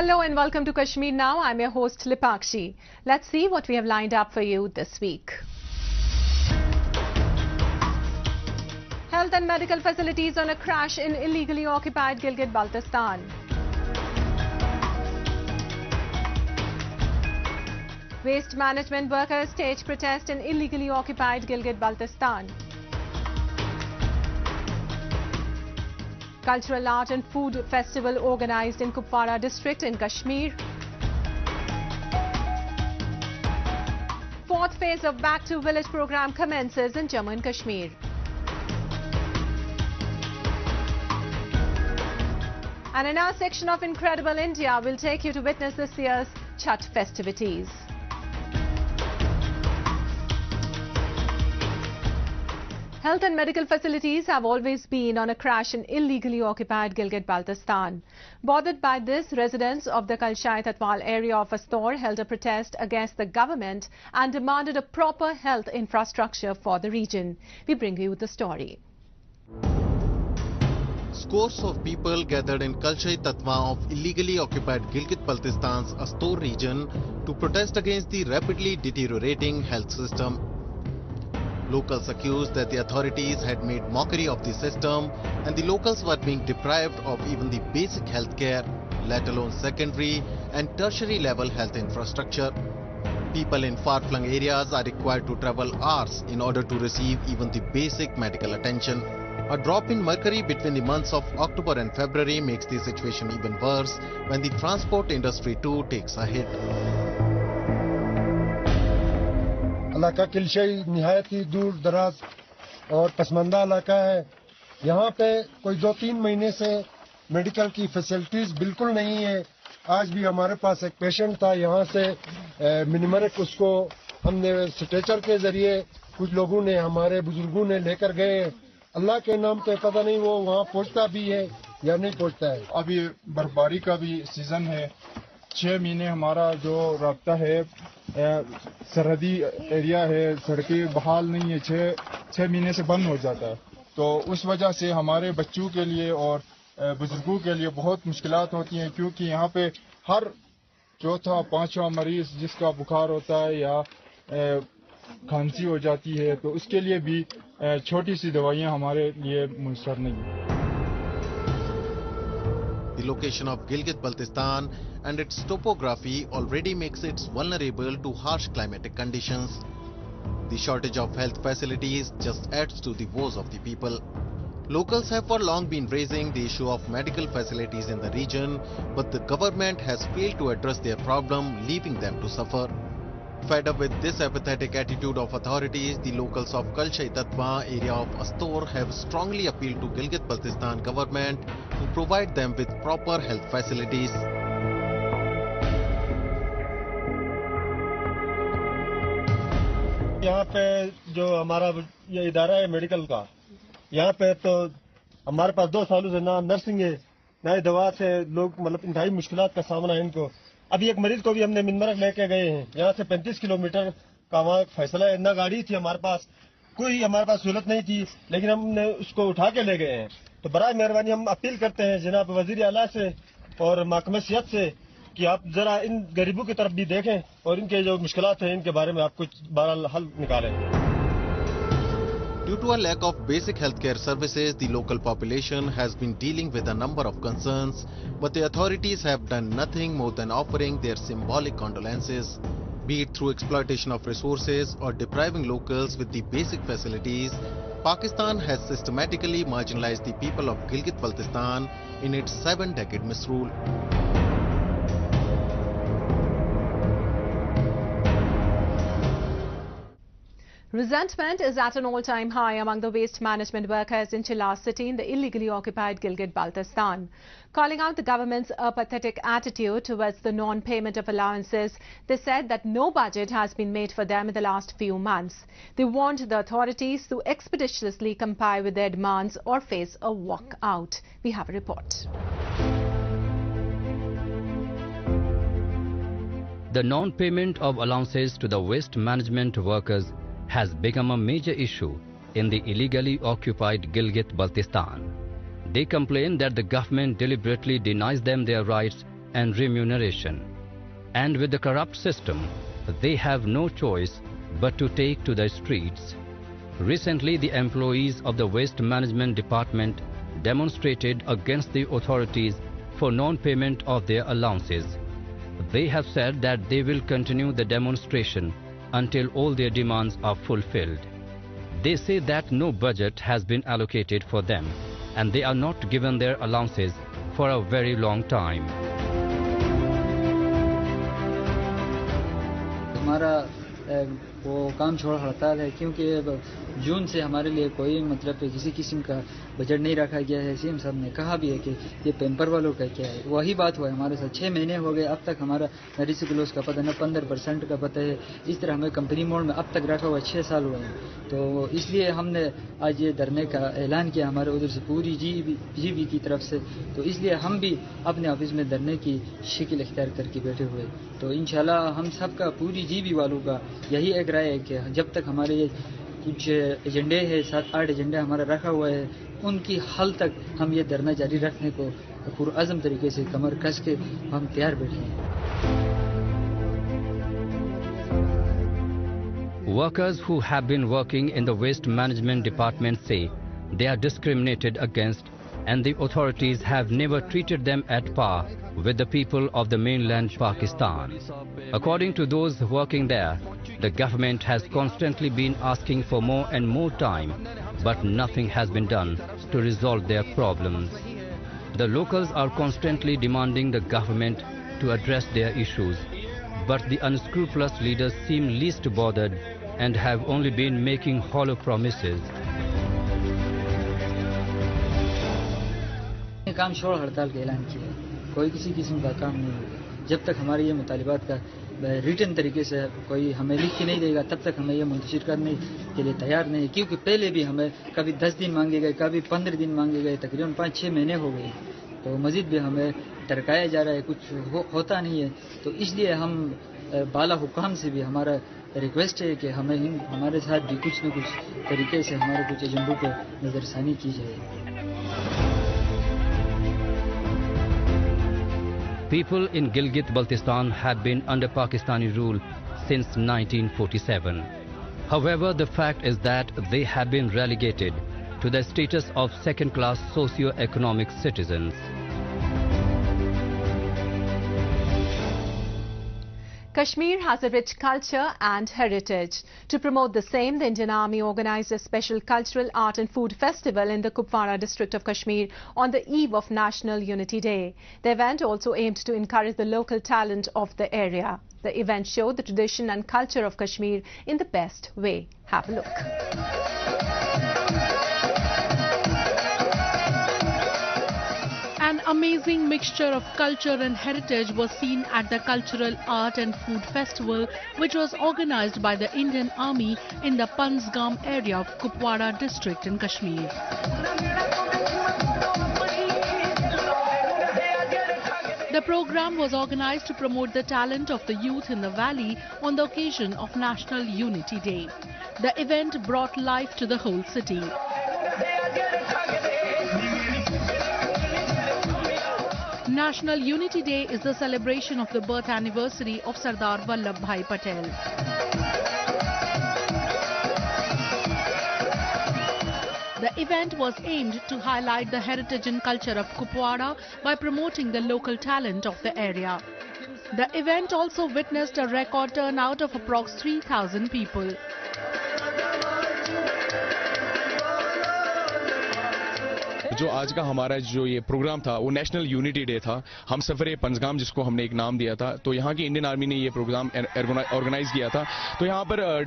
Hello and welcome to Kashmir Now. I'm your host Lipakshi. Let's see what we have lined up for you this week. Health and medical facilities on a crash in illegally occupied Gilgit-Baltistan. Waste management workers stage protest in illegally occupied Gilgit-Baltistan. Cultural art and food festival organized in Kupwara district in Kashmir. Fourth phase of Back to Village program commences in Jammu and Kashmir. And in our section of Incredible India, we'll take you to witness this year's Chhath festivities. Health and medical facilities have always been on a crash in illegally occupied Gilgit-Baltistan. Bothered by this, residents of the Kalshai-Tatwal area of Astor held a protest against the government and demanded a proper health infrastructure for the region. We bring you the story. Scores of people gathered in Kalshai-Tatwa of illegally occupied Gilgit-Baltistan's Astor region to protest against the rapidly deteriorating health system. Locals accused that the authorities had made mockery of the system and the locals were being deprived of even the basic health care, let alone secondary and tertiary level health infrastructure. People in far-flung areas are required to travel hours in order to receive even the basic medical attention. A drop in mercury between the months of October and February makes the situation even worse when the transport industry too takes a hit. इलाका किलशई निहायत ही दूर दराज और पसमानदा इलाका है। यहाँ पे कोई 2-3 महीने से मेडिकल की फैसिलिटीज बिल्कुल नहीं है। आज भी हमारे पास एक पेशेंट था, यहाँ से मिनिमरिक उसको हमने स्ट्रेचर के जरिए कुछ लोगों ने हमारे बुजुर्गों ने लेकर गए। अल्लाह के नाम पे पता नहीं वो वहाँ पहुँचता भी है या नहीं पहुँचता है। अभी बर्फबारी का भी सीजन है। 6 महीने हमारा जो रास्ता है सरहदी एरिया है, सड़कें बहाल नहीं है, 6 महीने से बंद हो जाता है। तो उस वजह से हमारे बच्चों के लिए और बुजुर्गों के लिए बहुत मुश्किलात होती हैं, क्योंकि यहाँ पे हर चौथा 5वां मरीज जिसका बुखार होता है या खांसी हो जाती है, तो उसके लिए भी छोटी सी दवाइयाँ हमारे लिए मुयस्सर नहीं है। The location of Gilgit-Baltistan and its topography already makes it vulnerable to harsh climatic conditions. The shortage of health facilities just adds to the woes of the people. Locals have for long been raising the issue of medical facilities in the region, but the government has failed to address their problem, leaving them to suffer. Fed up with this apathetic attitude of authorities, the locals of Kalshai-Tatwa area of Astor have strongly appealed to Gilgit-Baltistan government to provide them with proper health facilities. यहाँ पे जो हमारा ये इदारा है medical का, यहाँ पे तो हमारे पास 2 सालों से ना नर्सिंग है ना दवा से लोग मतलब इंतहाई मुश्किलात का सामना है इनको। अभी एक मरीज को भी हमने मिनमरक लेके गए हैं, यहाँ से 35 किलोमीटर का वहाँ फैसला है। ना गाड़ी थी हमारे पास, कोई हमारे पास सहूलत नहीं थी, लेकिन हमने उसको उठा के ले गए हैं। तो बराए मेहरबानी हम अपील करते हैं जनाब वजीर आला से और महकमे सेहत से कि आप जरा इन गरीबों की तरफ भी देखें और इनके जो मुश्किलात हैं इनके बारे में आप कुछ बहरहाल हल निकालें। Due to a lack of basic healthcare services, the local population has been dealing with a number of concerns, but the authorities have done nothing more than offering their symbolic condolences. Be it through exploitation of resources or depriving locals with the basic facilities, Pakistan has systematically marginalized the people of Gilgit-Baltistan in its 7-decade misrule. Resentment is at an all-time high among the waste management workers in Chila city in the illegally occupied Gilgit-Baltistan. Calling out the government's apathetic attitude towards the non-payment of allowances, they said that no budget has been made for them in the last few months. They warned the authorities to expeditiously comply with their demands or face a walkout. We have a report. The non-payment of allowances to the waste management workers has become a major issue in the illegally occupied Gilgit-Baltistan. They complain that the government deliberately denies them their rights and remuneration. And with the corrupt system, they have no choice but to take to the streets. Recently, the employees of the Waste Management Department demonstrated against the authorities for non-payment of their allowances. They have said that they will continue the demonstration until all their demands are fulfilled. They say that no budget has been allocated for them and they are not given their allowances for a very long time. हमारा वो काम छोड़ हड़ताल है क्योंकि जून से हमारे लिए कोई मतलब किसी किस्म का बजट नहीं रखा गया है। सीएम साहब ने कहा भी है कि ये पेपर वालों का क्या है, वही बात हुआ है हमारे साथ। 6 महीने हो गए, अब तक हमारा न रिसिक्लोस का पता न 15% का पता है। इस तरह हमें कंपनी मोड में अब तक रखा हुआ 6 साल हुए हैं। तो इसलिए हमने आज ये धरने का ऐलान किया हमारे उधर से पूरी जीबी की तरफ से। तो इसलिए हम भी अपने ऑफिस में धरने की शिकिल इख्तियार करके बैठे हुए। तो इंशाल्लाह हम सबका पूरी जीबी वालों का यही एक राय है कि जब तक हमारे ये कुछ एजेंडे हैं, 7-8 एजेंडे हमारा रखा हुआ है, उनकी हल तक हम ये धरना जारी रखने को पुरअज़म तरीके से कमर कस के हम तैयार बैठे हैं। Workers who have been working in the waste management department say they are discriminated against and the authorities have never treated them at par with the people of the mainland Pakistan. According to those working there, the government has constantly been asking for more and more time, but nothing has been done to resolve their problems. The locals are constantly demanding the government to address their issues, but the unscrupulous leaders seem least bothered and have only been making hollow promises. काम छोड़ हड़ताल का ऐलान किया है, कोई किसी किस्म का काम नहीं होगा जब तक हमारे ये मुतालिबात का रिटन तरीके से कोई हमें लिख के नहीं देगा, तब तक हमें ये मुंतशिर करने के लिए तैयार नहीं। क्योंकि पहले भी हमें कभी 10 दिन मांगे गए, कभी 15 दिन मांगे गए, तकरीबन 5-6 महीने हो गए। तो मजीद भी हमें टरकाया जा रहा है, कुछ होता नहीं है। तो इसलिए हम बाला हुकाम से भी हमारा रिक्वेस्ट है कि हमें हमारे साथ भी कुछ न कुछ तरीके से हमारे कुछ एजेंडों पर नज़रसानी की जाए। People in Gilgit-Baltistan have been under Pakistani rule since 1947. However, the fact is that they have been relegated to the status of second-class socio-economic citizens. Kashmir has a rich culture and heritage. To promote the same, the Indian Army organized a special cultural art and food festival in the Kupwara district of Kashmir on the eve of National Unity Day. The event also aimed to encourage the local talent of the area. The event showed the tradition and culture of Kashmir in the best way. Have a look. An amazing mixture of culture and heritage was seen at the Cultural Art and Food Festival, which was organized by the Indian Army in the Pansgam area of Kupwara district in Kashmir. The program was organized to promote the talent of the youth in the valley on the occasion of National Unity Day. The event brought life to the whole city. National Unity Day is the celebration of the birth anniversary of Sardar Vallabhbhai Patel. The event was aimed to highlight the heritage and culture of Kupwara by promoting the local talent of the area. The event also witnessed a record turnout of approx 3,000 people. जो आज का हमारा जो ये programme था वो national unity day था। हम सफरे पंजगाम जिसको हमने एक नाम दिया था, तो यहाँ की इंडियन आर्मी ने ये प्रोग्राम ऑर्गेनाइज किया था। तो यहाँ पर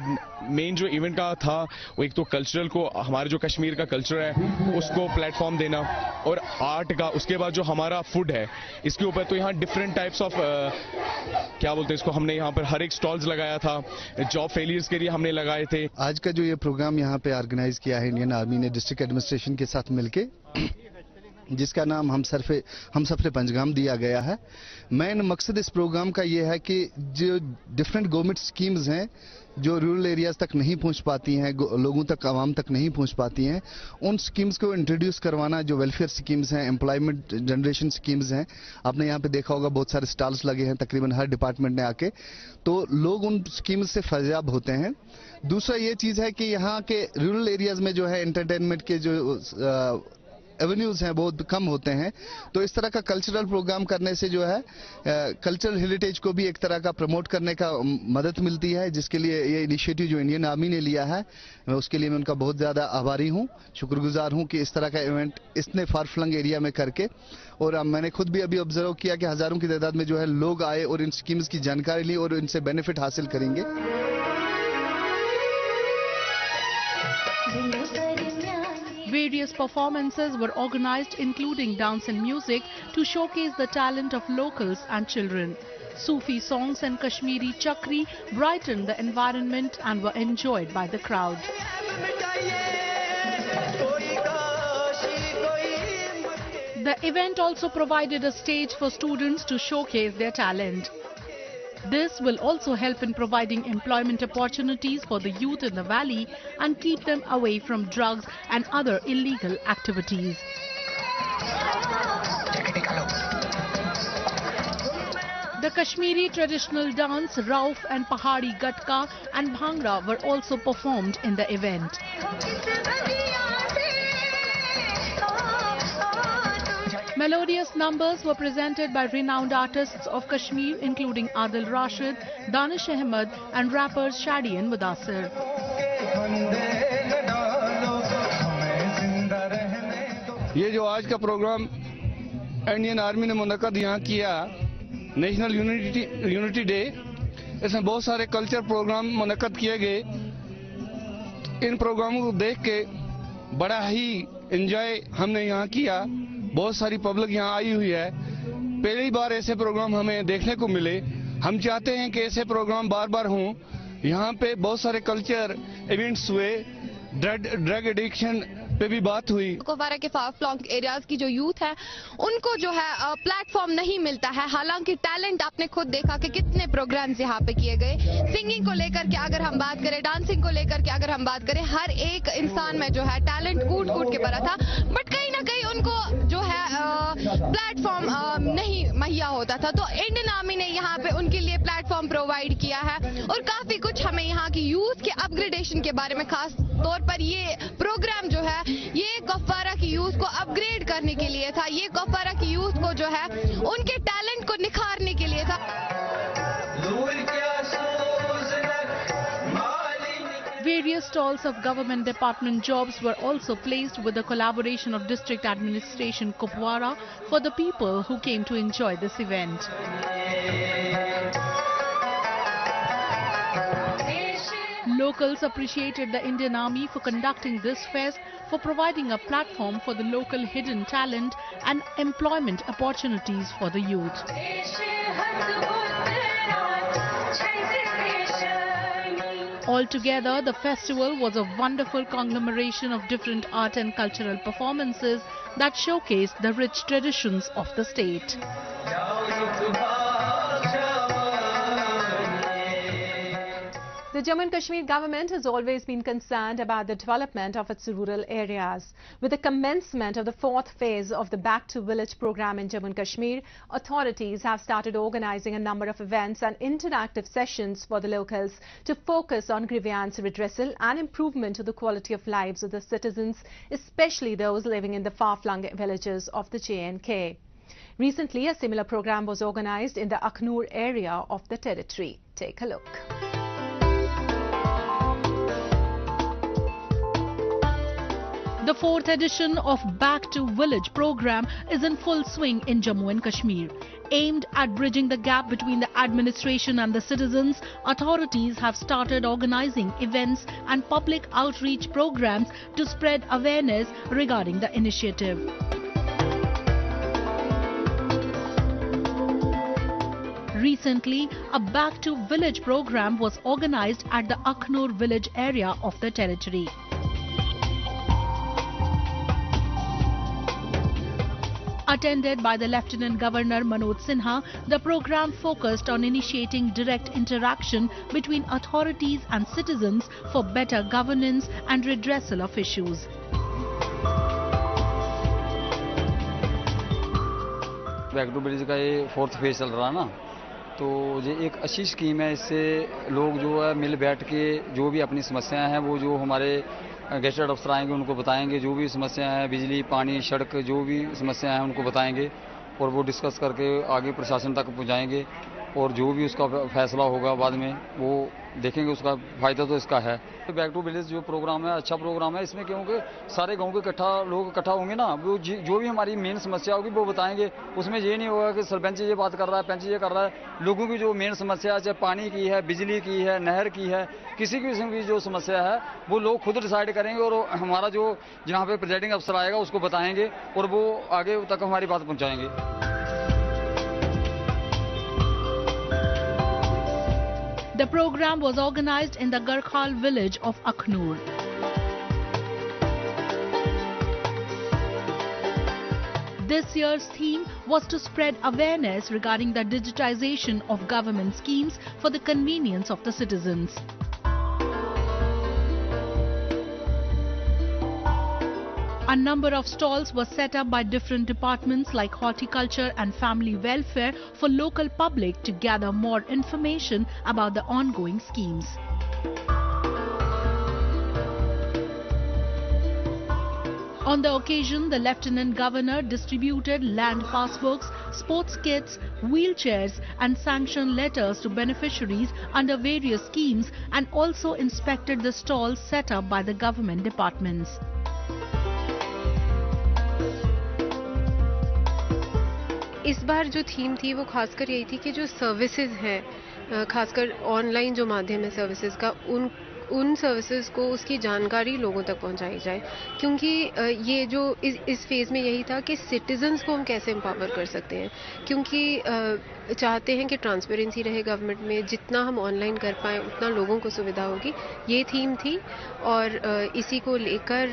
मेन जो इवेंट का था वो एक तो कल्चरल को, हमारे जो कश्मीर का कल्चर है उसको प्लेटफॉर्म देना, और आर्ट का, उसके बाद जो हमारा फूड है इसके ऊपर। तो यहाँ डिफरेंट टाइप्स ऑफ क्या बोलते हैं इसको, हमने यहाँ पर हर एक स्टॉल्स लगाया था, जॉब फेलियर्स के लिए हमने लगाए थे। आज का जो ये प्रोग्राम यहाँ पे ऑर्गेनाइज किया है इंडियन आर्मी ने डिस्ट्रिक्ट एडमिनिस्ट्रेशन के साथ मिलके, जिसका नाम हम सफरे पंजगाम दिया गया है। मेन मकसद इस प्रोग्राम का ये है कि जो डिफरेंट गवर्नमेंट स्कीम्स हैं जो रूरल एरियाज तक नहीं पहुंच पाती हैं, लोगों तक, आवाम तक नहीं पहुंच पाती हैं, उन स्कीम्स को इंट्रोड्यूस करवाना। जो वेलफेयर स्कीम्स हैं, एम्प्लॉयमेंट जनरेशन स्कीम्स हैं, आपने यहाँ पे देखा होगा बहुत सारे स्टॉल्स लगे हैं तकरीबन हर डिपार्टमेंट ने आके, तो लोग उन स्कीम्स से फैजाब होते हैं। दूसरा ये चीज है कि यहाँ के रूरल एरियाज में जो है एंटरटेनमेंट के जो एवेन्यूज हैं बहुत कम होते हैं, तो इस तरह का कल्चरल प्रोग्राम करने से जो है कल्चरल हेरिटेज को भी एक तरह का प्रमोट करने का मदद मिलती है, जिसके लिए ये इनिशिएटिव जो इंडियन आर्मी ने लिया है, मैं उसके लिए मैं उनका बहुत ज़्यादा आभारी हूँ, शुक्रगुजार हूँ कि इस तरह का इवेंट इतने फार फ्लंग एरिया में करके। और मैंने खुद भी अभी ऑब्जर्व किया कि हज़ारों की तादाद में जो है लोग आए और इन स्कीम्स की जानकारी ली और इनसे बेनिफिट हासिल करेंगे। Various performances were organized, including dance and music, to showcase the talent of locals and children. Sufi songs and Kashmiri chakri brightened the environment and were enjoyed by the crowd. The event also provided a stage for students to showcase their talent. This will also help in providing employment opportunities for the youth in the valley and keep them away from drugs and other illegal activities. The Kashmiri traditional dance, Rauf and Pahari Gatka and Bhangra were also performed in the event. Melodious numbers were presented by renowned artists of Kashmir, including Adil Rashid, Danish Ahmed and rappers Shadi and Mudassir. ये जो आज का programme Indian army ने मुनक्कद यहाँ किया, national unity day, इसमें बहुत सारे कल्चर प्रोग्राम मुनक्कद किए गए। इन प्रोग्रामों को देख के बड़ा ही एंजॉय हमने यहाँ किया। बहुत सारी पब्लिक यहाँ आई हुई है, पहली बार ऐसे प्रोग्राम हमें देखने को मिले। हम चाहते हैं कि ऐसे प्रोग्राम बार बार हों। यहाँ पे बहुत सारे कल्चर इवेंट्स हुए, ड्रग एडिक्शन पे भी बात हुई। कुपवारा के फार फ्लंग एरियाज की जो यूथ है उनको जो है प्लेटफॉर्म नहीं मिलता है। हालांकि टैलेंट आपने खुद देखा कि कितने प्रोग्राम्स यहाँ पे किए गए। सिंगिंग को लेकर के अगर हम बात करें, डांसिंग को लेकर के अगर हम बात करें, हर एक इंसान में जो है टैलेंट कूट कूट के भरा था, बट कहीं ना कहीं उनको जो है प्लेटफॉर्म नहीं मुहैया होता था। तो इंडियन आर्मी ने यहाँ पे उनके लिए प्लेटफॉर्म प्रोवाइड किया है और काफी कुछ हमें यहाँ की यूथ के अपग्रेडेशन के बारे में खास तौर पर ये प्रोग्राम जो है ये कुपवारा की यूथ को अपग्रेड करने के लिए था। ये कुपवारा की यूथ को जो है उनके टैलेंट को निखारने के लिए था। Various stalls of government department jobs were also placed with the collaboration of District Administration Kupwara for the people who came to enjoy this event. Locals appreciated the Indian Army for conducting this fest, for providing a platform for the local hidden talent and employment opportunities for the youth. Altogether, the festival was a wonderful conglomeration of different art and cultural performances that showcased the rich traditions of the state. The Jammu and Kashmir government has always been concerned about the development of its rural areas. With the commencement of the 4th phase of the Back to Village program in Jammu and Kashmir, authorities have started organizing a number of events and interactive sessions for the locals to focus on grievance redressal and improvement of the quality of lives of the citizens, especially those living in the far-flung villages of the J&K. Recently, a similar program was organized in the Akhnur area of the territory. Take a look. The 4th edition of Back to Village program is in full swing in Jammu and Kashmir. Aimed at bridging the gap between the administration and the citizens, authorities have started organizing events and public outreach programs to spread awareness regarding the initiative. Recently, a Back to Village program was organized at the Akhnur village area of the territory. Attended by the Lieutenant Governor Manoj Sinha, the program focused on initiating direct interaction between authorities and citizens for better governance and redressal of issues. Back to village का ये 4th phase चल रहा है ना, तो ये एक अच्छी स्कीम है। इससे लोग जो है मिल बैठ के जो भी अपनी समस्याएं हैं वो जो हमारे गेस्टेड अफसर आएंगे उनको बताएंगे, जो भी समस्याएं हैं बिजली पानी सड़क जो भी समस्याएं हैं उनको बताएंगे और वो डिस्कस करके आगे प्रशासन तक पहुंचाएंगे और जो भी उसका फैसला होगा बाद में वो देखेंगे। उसका फायदा तो इसका है। बैक टू विलेज जो प्रोग्राम है अच्छा प्रोग्राम है। इसमें क्योंकि सारे गांव के लोग इकट्ठा होंगे ना, वो जो भी हमारी मेन समस्या होगी वो बताएंगे। उसमें ये नहीं होगा कि सरपंच ये बात कर रहा है, पंच ये कर रहा है। लोगों की जो मेन समस्या चाहे पानी की है, बिजली की है, नहर की है, किसी किस्म की जो समस्या है वो लोग खुद डिसाइड करेंगे और हमारा जो जहाँ पे प्रेजाइडिंग अफसर आएगा उसको बताएंगे और वो आगे तक हमारी बात पहुँचाएंगे। The program was organized in the Garkhal village of Akhnur. This year's theme was to spread awareness regarding the digitization of government schemes for the convenience of the citizens. A number of stalls were set up by different departments like horticulture and family welfare for local public to gather more information about the ongoing schemes. On the occasion, the Lieutenant Governor distributed land passbooks, sports kits, wheelchairs and sanction letters to beneficiaries under various schemes and also inspected the stalls set up by the government departments. इस बार जो theme थी वो खासकर यही थी कि जो services हैं, खासकर ऑनलाइन जो माध्यम है सर्विसेज का, उन सर्विसेज को उसकी जानकारी लोगों तक पहुंचाई जाए। क्योंकि ये जो इस फेज़ में यही था कि सिटीजन्स को हम कैसे एम्पावर कर सकते हैं, क्योंकि चाहते हैं कि ट्रांसपेरेंसी रहे गवर्नमेंट में, जितना हम ऑनलाइन कर पाएँ उतना लोगों को सुविधा होगी। ये थीम थी और इसी को लेकर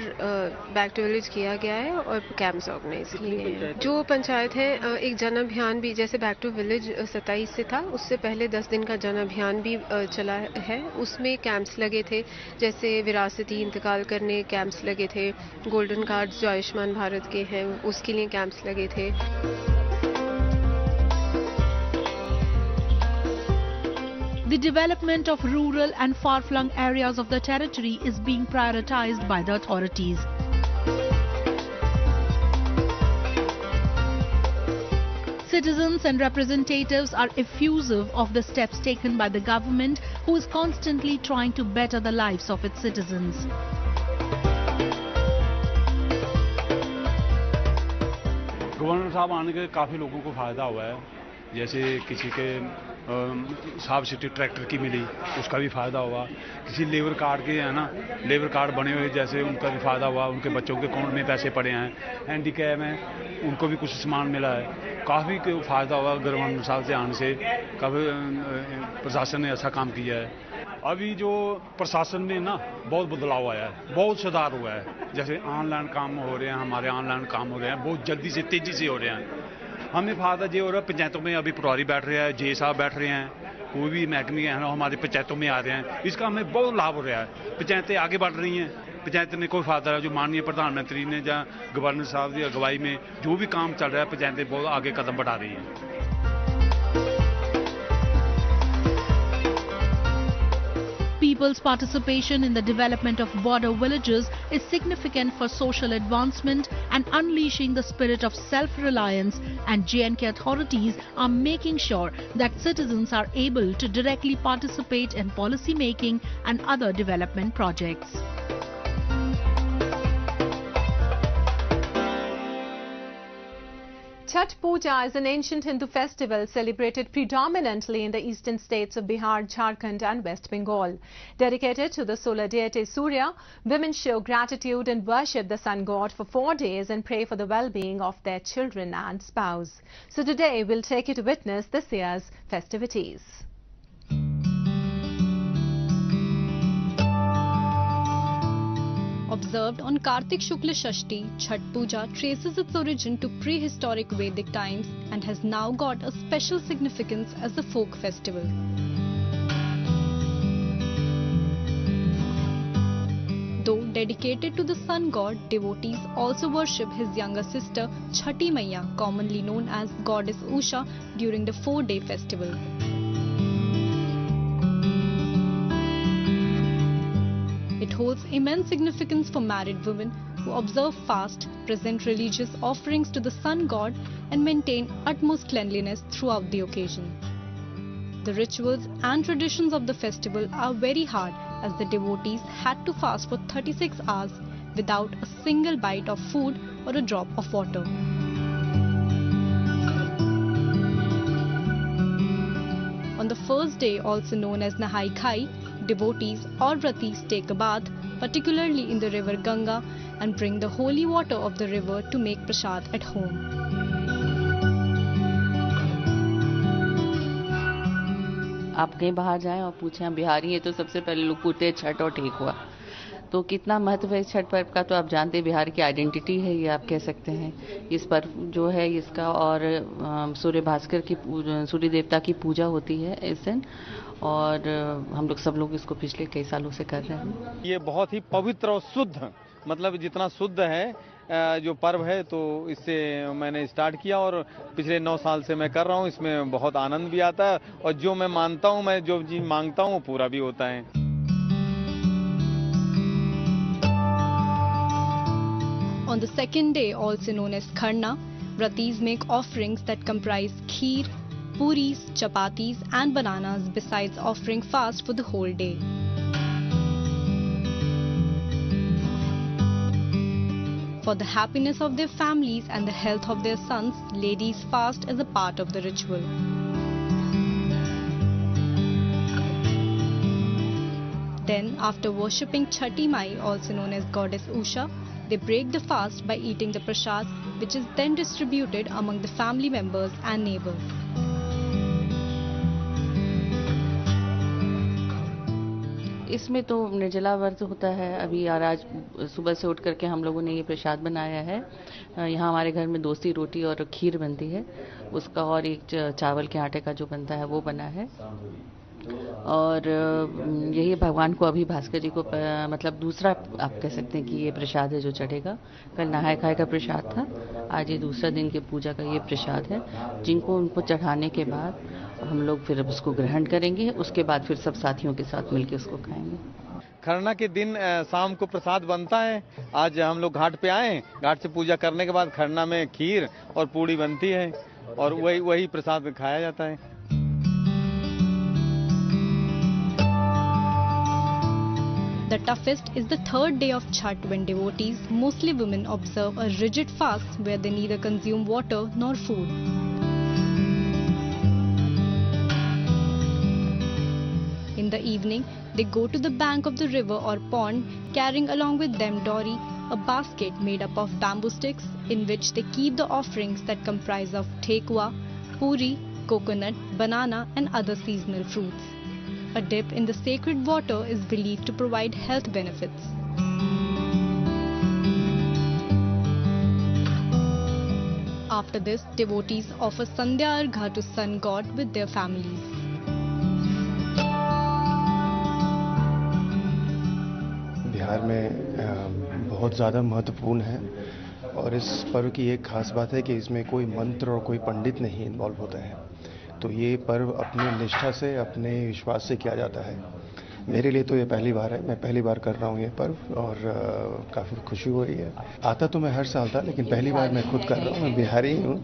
बैक टू विलेज किया गया है और कैंप्स ऑर्गेनाइज किए हैं। जो पंचायत है एक जन अभियान भी, जैसे बैक टू विलेज 27 से था, उससे पहले 10 दिन का जन अभियान भी चला है। उसमें कैंप्स लगे थे, जैसे विरासती इंतकाल करने कैंप्स लगे थे, गोल्डन कार्ड्स जो आयुष्मान भारत के हैं उसके लिए कैंप्स लगे थे। The development of rural and far-flung areas of the territory is being prioritized by the authorities. Citizens and representatives are effusive of the steps taken by the government, who is constantly trying to better the lives of its citizens. Governor साहब आने के काफ़ी लोगों को फ़ायदा हुआ है। जैसे किसी के सब्सिडी ट्रैक्टर की मिली, उसका भी फ़ायदा हुआ। किसी लेबर कार्ड के है ना, लेबर कार्ड बने हुए जैसे उनका भी फ़ायदा हुआ। उनके बच्चों के अकाउंट में पैसे पड़े हैं। हैंडीकैप में उनको भी कुछ सामान मिला है। काफ़ी फ़ायदा हुआ गवर्नर साहब से आने से। काफ़ी प्रशासन ने अच्छा काम किया है। अभी जो प्रशासन में ना बहुत बदलाव आया है, बहुत सुधार हुआ है। जैसे ऑनलाइन काम हो रहे हैं, हमारे ऑनलाइन काम हो रहे हैं, बहुत जल्दी से तेज़ी से हो रहे हैं। हमें फायदा ये हो रहा है, पंचायतों में अभी प्रभारी बैठ रहे हैं, जे साहब बैठ रहे हैं, कोई भी महकमे है ना हमारी पंचायतों में आ रहे हैं। इसका हमें बहुत लाभ हो रहा है। पंचायतें आगे बढ़ रही हैं। पंचायत में कोई फायदा है जो माननीय प्रधानमंत्री ने या गवर्नर साहब की अगुवाई में जो भी काम चल रहा है, पंचायतें बहुत आगे कदम बढ़ा रही हैं। People's participation in the development of border villages is significant for social advancement and unleashing the spirit of self-reliance, and J&K authorities are making sure that citizens are able to directly participate in policy making and other development projects. Chhath Puja is an ancient Hindu festival celebrated predominantly in the eastern states of Bihar, Jharkhand and West Bengal. Dedicated to the solar deity Surya, women show gratitude and worship the sun god for 4 days and pray for the well-being of their children and spouse. So today we'll take you to witness this year's festivities. Observed on Kartik Shukla Shashti, Chhat Puja traces its origin to prehistoric Vedic times and has now got a special significance as a folk festival. Though dedicated to the sun god, devotees also worship his younger sister Chhati Maiya, commonly known as goddess Usha, during the 4-day festival. It holds immense significance for married women who observe fast, present religious offerings to the sun god and maintain utmost cleanliness throughout the occasion. The rituals and traditions of the festival are very hard, as the devotees had to fast for 36 hours without a single bite of food or a drop of water. On the first day, also known as Nahai Khai, devotees or vratis take a bath, particularly in the river Ganga, and bring the holy water of the river to make prasad at home. आप कहीं बाहर जाएं और पूछें हम बिहारी हैं तो सबसे पहले लोग पूछते हैं छठ और ठेकुआ। तो कितना महत्व है छठ पर्व का तो आप जानते हैं, बिहार की आइडेंटिटी है ये, आप कह सकते हैं। इस पर्व जो है इसका और सूर्य भास्कर की सूर्य देवता की पूजा होती है इस दिन, और हम लोग सब लोग इसको पिछले कई सालों से कर रहे हैं। ये बहुत ही पवित्र और शुद्ध, मतलब जितना शुद्ध है जो पर्व है, तो इससे मैंने स्टार्ट किया और पिछले 9 साल से मैं कर रहा हूँ। इसमें बहुत आनंद भी आता है और जो मैं मानता हूँ, मैं जो चीज मांगता हूँ वो पूरा भी होता है। On the second day, also known as Kharna, vratis make offerings that comprise kheer, puris, chapatis and bananas, besides offering fast for the whole day. For the happiness of their families and the health of their sons, ladies fast as a part of the ritual. Then, after worshipping Chhati Mai, also known as goddess Usha, they break the fast by eating the prasad, which is then distributed among the family members and neighbors. इसमें तो निर्जला व्रत होता है अभी, और आज सुबह से उठ करके हम लोगों ने ये प्रसाद बनाया है। यहाँ हमारे घर में दोस्ती रोटी और खीर बनती है उसका, और एक चावल के आटे का जो बनता है वो बना है। और यही भगवान को अभी भास्कर जी को मतलब दूसरा आप कह सकते हैं कि ये प्रसाद है जो चढ़ेगा। कल नहाय खाए का प्रसाद था, आज ये दूसरा दिन के पूजा का ये प्रसाद है, जिनको उनको चढ़ाने के बाद हम लोग फिर उसको ग्रहण करेंगे। उसके बाद फिर सब साथियों के साथ मिलकर उसको खाएंगे। खरना के दिन शाम को प्रसाद बनता है। आज हम लोग घाट पे आए, घाट से पूजा करने के बाद खरना में खीर और पूड़ी बनती है और वही प्रसाद खाया जाता है। The toughest is the third day of Chhat, when devotees, mostly women, observe a rigid fast where they neither consume water nor food. In the evening, they go to the bank of the river or pond, carrying along with them dori, a basket made up of bamboo sticks in which they keep the offerings that comprise of thekua, puri, coconut, banana and other seasonal fruits. A dip in the sacred water is believed to provide health benefits. After this, devotees offer Sandhya Argha to sun god with their families. Bihar में बहुत ज़्यादा महत्वपूर्ण है, और इस पर्व की एक खास बात है कि इसमें कोई मंत्र और कोई पंडित नहीं इन्वॉल्व होता है। तो ये पर्व अपनी निष्ठा से, अपने विश्वास से किया जाता है। मेरे लिए तो ये पहली बार है, मैं पहली बार कर रहा हूँ ये पर्व, और काफ़ी खुशी हो रही है। आता तो मैं हर साल था, लेकिन पहली बार मैं खुद कर रहा हूँ। मैं बिहारी हूँ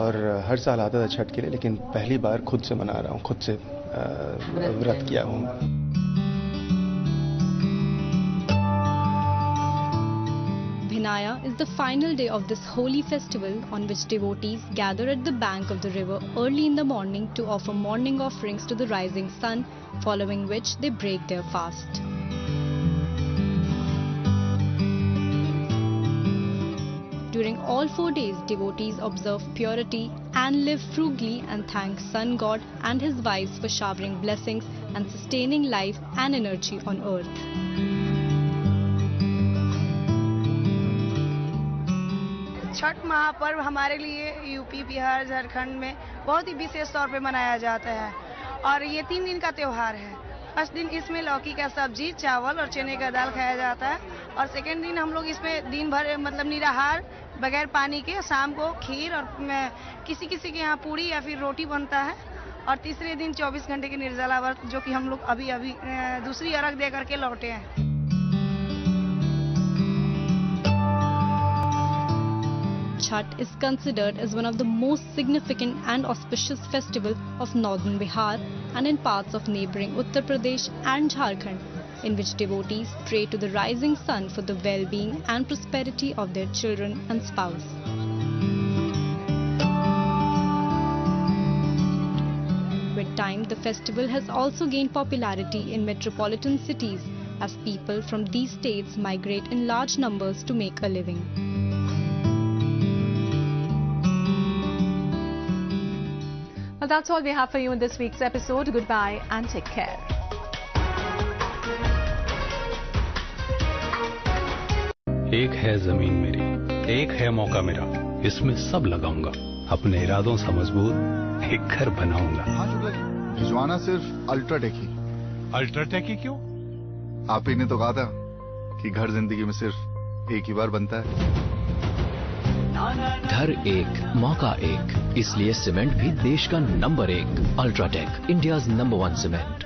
और हर साल आता था छठ के लिए, लेकिन पहली बार खुद से मना रहा हूँ, खुद से व्रत किया हूँ। Vinaya is the final day of this holy festival, on which devotees gather at the bank of the river early in the morning to offer morning offerings to the rising sun, following which they break their fast. During all 4 days, devotees observe purity and live frugally and thank Sun God and his wives for showering blessings and sustaining life and energy on earth. Chhath महापर्व हमारे लिए UP, Bihar, Jharkhand में बहुत ही विशेष तौर पे मनाया जाता है और ये 3 दिन का त्योहार है। फर्स्ट दिन इसमें लौकी का सब्जी, चावल और चने का दाल खाया जाता है और सेकेंड दिन हम लोग इसमें दिन भर मतलब निराहार बगैर पानी के शाम को खीर और किसी किसी के यहाँ पूड़ी या फिर रोटी बनता है और तीसरे दिन 24 घंटे के निर्जला व्रत, जो कि हम लोग अभी दूसरी अर्घ दे करके लौटे हैं। Chhath is considered as one of the most significant and auspicious festival of northern Bihar and in parts of neighboring Uttar Pradesh and Jharkhand, in which devotees pray to the rising sun for the well-being and prosperity of their children and spouse. With time, the festival has also gained popularity in metropolitan cities as people from these states migrate in large numbers to make a living. Well, that's all we have for you in this week's episode. Goodbye and take care. एक है जमीन मेरी, एक है मौका मेरा, इसमें सब लगाऊंगा, अपने इरादों से मजबूत एक घर बनाऊंगा। भिजवाना सिर्फ अल्ट्राटेक ही। अल्ट्राटेक ही क्यों? आप ही ने तो कहा था कि घर जिंदगी में सिर्फ एक ही बार बनता है। घर एक, मौका एक, इसलिए सीमेंट भी देश का number 1। UltraTech, India's number 1 cement.